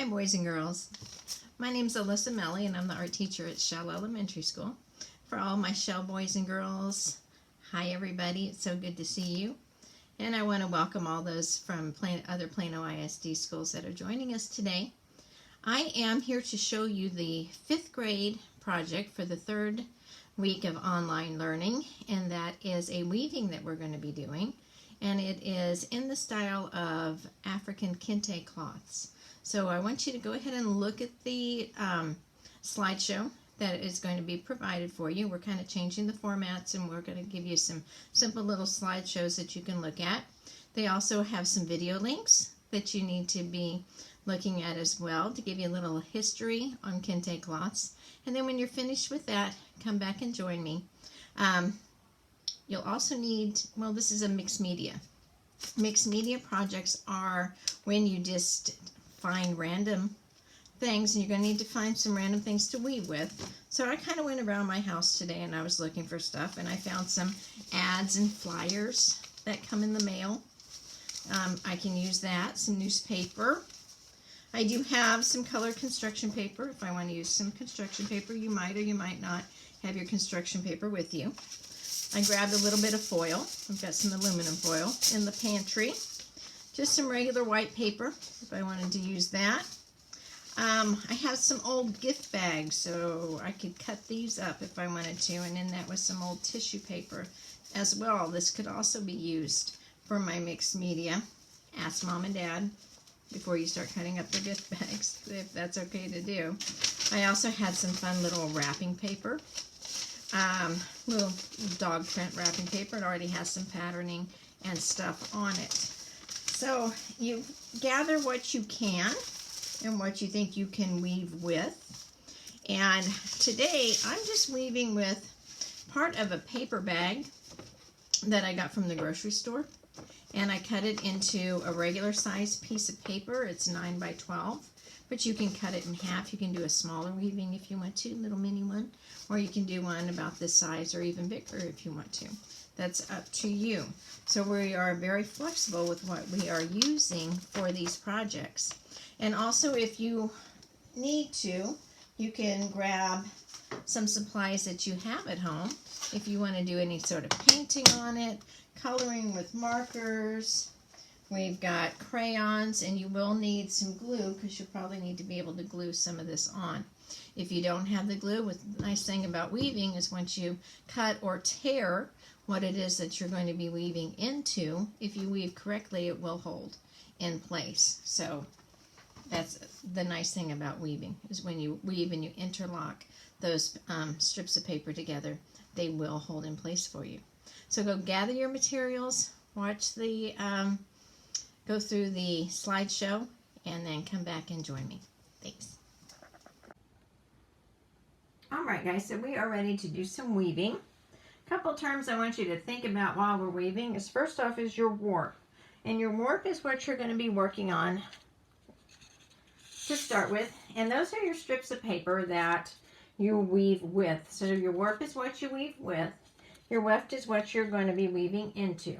Hi boys and girls. My name's Alyssa Meli and I'm the art teacher at Shell Elementary School. For all my Shell boys and girls, hi everybody, it's so good to see you. And I want to welcome all those from other Plano ISD schools that are joining us today. I am here to show you the 5th grade project for the 3rd week of online learning, and that is a weaving that we're going to be doing, and it is in the style of African Kente cloths. So I want you to go ahead and look at the slideshow that is going to be provided for you. We're kind of changing the formats, and we're going to give you some simple little slideshows that you can look at. They also have some video links that you need to be looking at as well to give you a little history on Kente cloths. And then when you're finished with that, come back and join me. You'll also need, well, this is a mixed media. Mixed media projects are when you just find random things, and you're going to need to find some random things to weave with. So I kind of went around my house today and I was looking for stuff, and I found some ads and flyers that come in the mail. I can use that, some newspaper. I do have some colored construction paper. If I want to use some construction paper, you might or you might not have your construction paper with you. I grabbed a little bit of foil. I've got some aluminum foil in the pantry. Just some regular white paper, if I wanted to use that. I have some old gift bags, so I could cut these up if I wanted to, and in that was some old tissue paper as well. This could also be used for my mixed media. Ask Mom and Dad before you start cutting up the gift bags, if that's okay to do. I also had some fun little wrapping paper, little dog print wrapping paper. It already has some patterning and stuff on it. So you gather what you can and what you think you can weave with. And today I'm just weaving with part of a paper bag that I got from the grocery store. And I cut it into a regular size piece of paper. It's 9 by 12, but you can cut it in half. You can do a smaller weaving if you want to, little mini one, or you can do one about this size or even bigger if you want to. That's up to you. So we are very flexible with what we are using for these projects. And also, if you need to, you can grab some supplies that you have at home if you want to do any sort of painting on it, coloring with markers. We've got crayons, and you will need some glue because you'll probably need to be able to glue some of this on. If you don't have the glue, the nice thing about weaving is once you cut or tear what it is that you're going to be weaving into, if you weave correctly, it will hold in place. So that's the nice thing about weaving, is when you weave and you interlock those strips of paper together, they will hold in place for you. So go gather your materials, watch the, go through the slideshow, and then come back and join me. Thanks. All right, guys, so we are ready to do some weaving. A couple terms I want you to think about while we're weaving is, first off, is your warp. And your warp is what you're going to be working on to start with. And those are your strips of paper that you weave with. So your warp is what you weave with. Your weft is what you're going to be weaving into.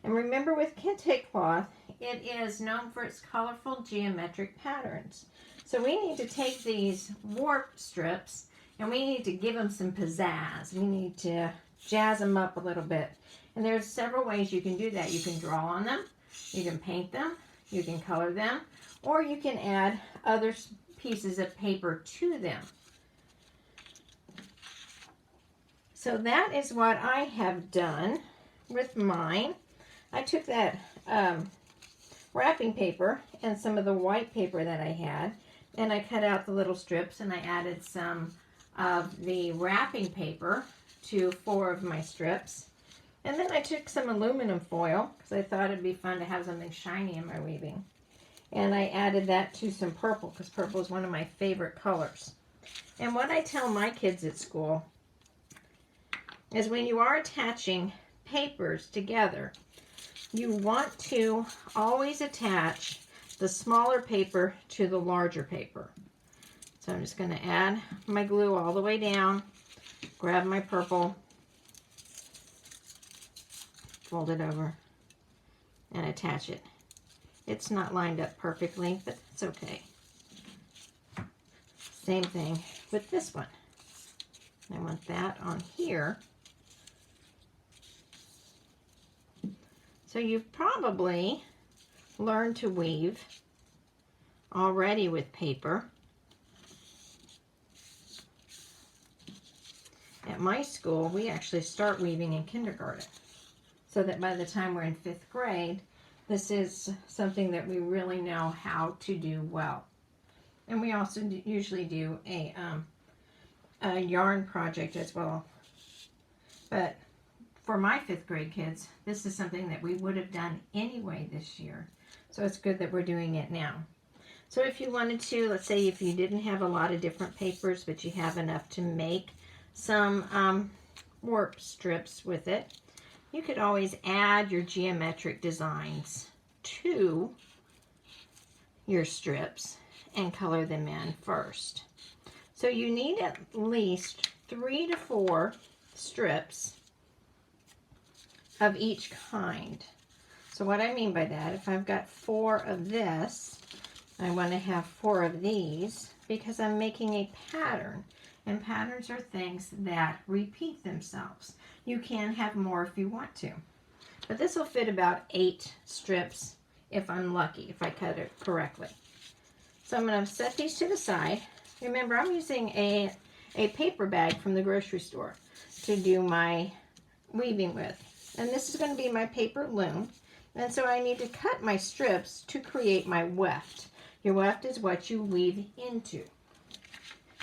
And remember, with Kente cloth, it is known for its colorful geometric patterns. So we need to take these warp strips and we need to give them some pizzazz. We need to jazz them up a little bit. And there's several ways you can do that. You can draw on them, you can paint them, you can color them, or you can add other pieces of paper to them. So that is what I have done with mine. I took that wrapping paper and some of the white paper that I had, and I cut out the little strips, and I added some of the wrapping paper to 4 of my strips. And then I took some aluminum foil because I thought it'd be fun to have something shiny in my weaving. And I added that to some purple because purple is one of my favorite colors. And what I tell my kids at school is, when you are attaching papers together, you want to always attach the smaller paper to the larger paper. So I'm just going to add my glue all the way down, grab my purple, fold it over, and attach it. It's not lined up perfectly, but it's okay. Same thing with this one. I want that on here. So you've probably learned to weave already with paper. At my school, we actually start weaving in kindergarten, so that by the time we're in 5th grade, this is something that we really know how to do well. And we also usually do a yarn project as well. But for my 5th grade kids, this is something that we would have done anyway this year. So it's good that we're doing it now. So if you wanted to, let's say if you didn't have a lot of different papers, but you have enough to make some warp strips with it, you could always add your geometric designs to your strips and color them in first. So you need at least 3 to 4 strips of each kind. So what I mean by that, if I've got 4 of this, I want to have 4 of these because I'm making a pattern. And patterns are things that repeat themselves. You can have more if you want to. But this will fit about 8 strips if I'm lucky, if I cut it correctly. So I'm going to set these to the side. Remember, I'm using a paper bag from the grocery store to do my weaving with. And this is going to be my paper loom. And so I need to cut my strips to create my weft. Your weft is what you weave into.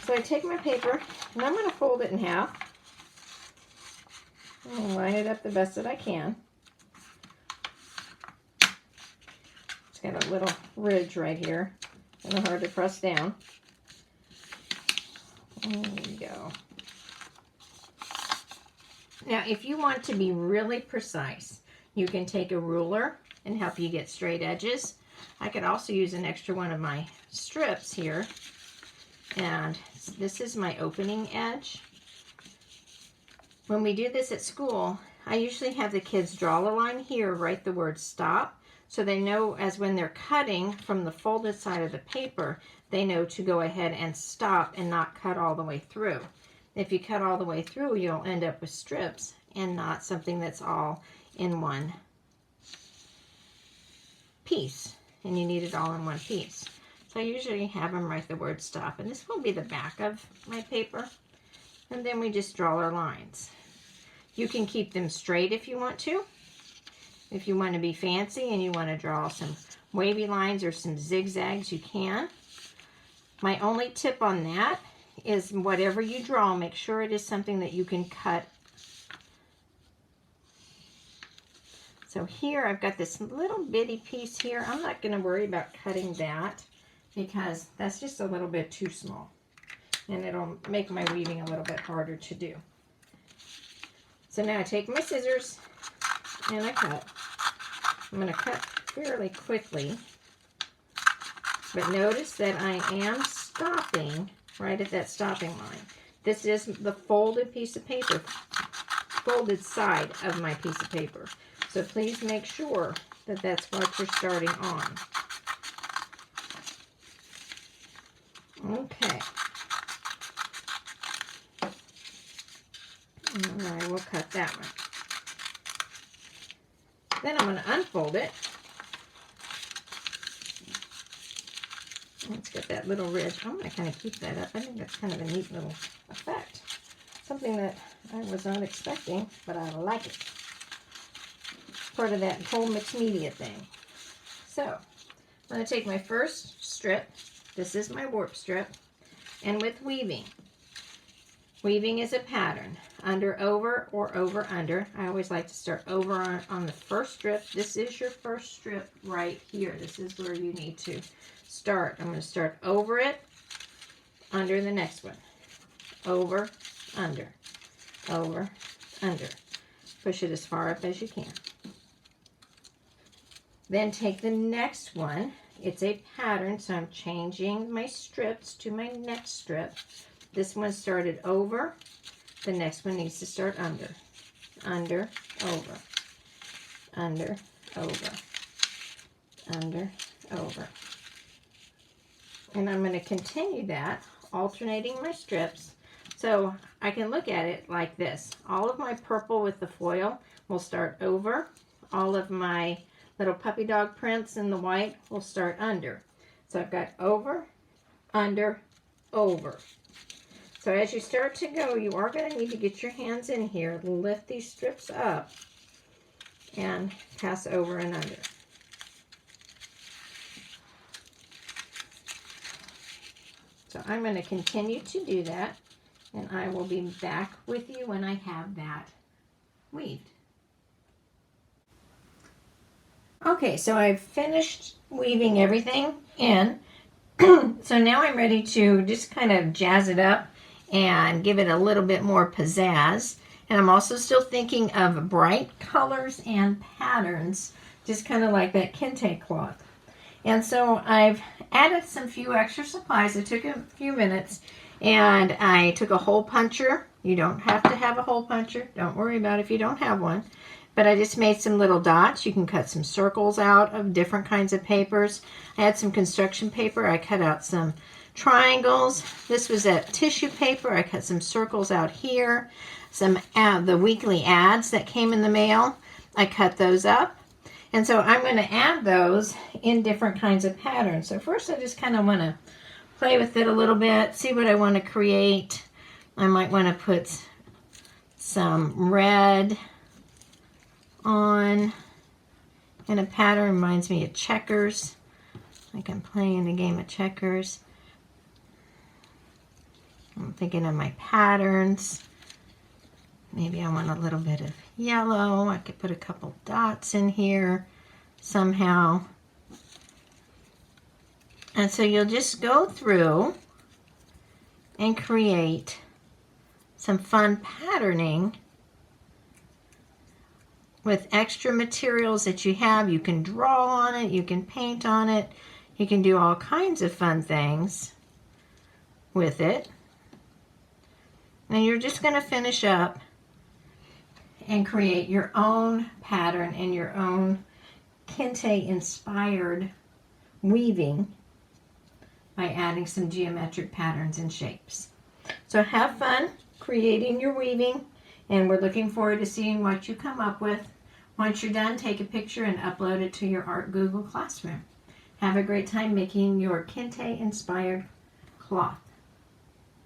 So I take my paper, and I'm going to fold it in half. And line it up the best that I can. It's got a little ridge right here, kind of hard to press down. There we go. Now, if you want to be really precise, you can take a ruler and help you get straight edges. I could also use an extra one of my strips here. And this is my opening edge. When we do this at school, I usually have the kids draw a line here, write the word stop, so they know as when they're cutting from the folded side of the paper, they know to go ahead and stop and not cut all the way through. If you cut all the way through, you'll end up with strips and not something that's all in one piece, and you need it all in one piece. So I usually have them write the word stop, and this will be the back of my paper. And then we just draw our lines. You can keep them straight if you want to. If you want to be fancy and you want to draw some wavy lines or some zigzags, you can. My only tip on that is whatever you draw, make sure it is something that you can cut. So here I've got this little bitty piece here. I'm not going to worry about cutting that, because that's just a little bit too small, and it'll make my weaving a little bit harder to do. So now I take my scissors and I cut. I'm going to cut fairly quickly, but notice that I am stopping right at that stopping line. This is the folded piece of paper, folded side of my piece of paper. So please make sure that that's what you're starting on. Okay. And I will cut that one. Then I'm going to unfold it. Let's get that little ridge. I'm going to kind of keep that up. I think that's kind of a neat little effect. Something that I was not expecting, but I like it. Part of that whole mixed media thing. So, I'm going to take my first strip. This is my warp strip. And with weaving, weaving is a pattern. Under, over, or over, under. I always like to start over on the first strip. This is your first strip right here. This is where you need to start. I'm going to start over it, under the next one. Over, under, over, under. Push it as far up as you can. Then take the next one. It's a pattern, so I'm changing my strips to my next strip. This one started over. The next one needs to start under. Under, over. Under, over. Under, over. And I'm going to continue that alternating my strips so I can look at it like this. All of my purple with the foil will start over. All of my little puppy dog prints in the white will start under. So I've got over, under, over. So as you start to go, you are going to need to get your hands in here, lift these strips up, and pass over and under. So I'm going to continue to do that, and I will be back with you when I have that weaved. Okay, so I've finished weaving everything in. So now I'm ready to just kind of jazz it up and give it a little bit more pizzazz. And I'm also still thinking of bright colors and patterns, just kind of like that Kente cloth. And so I've added some few extra supplies. It took a few minutes, and I took a hole puncher. You don't have to have a hole puncher. Don't worry about it if you don't have one. But I just made some little dots. You can cut some circles out of different kinds of papers. I had some construction paper. I cut out some triangles. This was that tissue paper. I cut some circles out here. Some the weekly ads that came in the mail. I cut those up. And so I'm going to add those in different kinds of patterns. So first I just kind of want to play with it a little bit, see what I want to create. I might want to put some red on, and a pattern reminds me of checkers, like I'm playing a game of checkers. I'm thinking of my patterns. Maybe I want a little bit of yellow. I could put a couple dots in here somehow. And so you'll just go through and create some fun patterning with extra materials that you have. You can draw on it, you can paint on it, you can do all kinds of fun things with it. And you're just going to finish up and create your own pattern and your own Kente inspired weaving by adding some geometric patterns and shapes. So have fun creating your weaving, and we're looking forward to seeing what you come up with. Once you're done, take a picture and upload it to your Art Google Classroom. Have a great time making your Kente inspired cloth.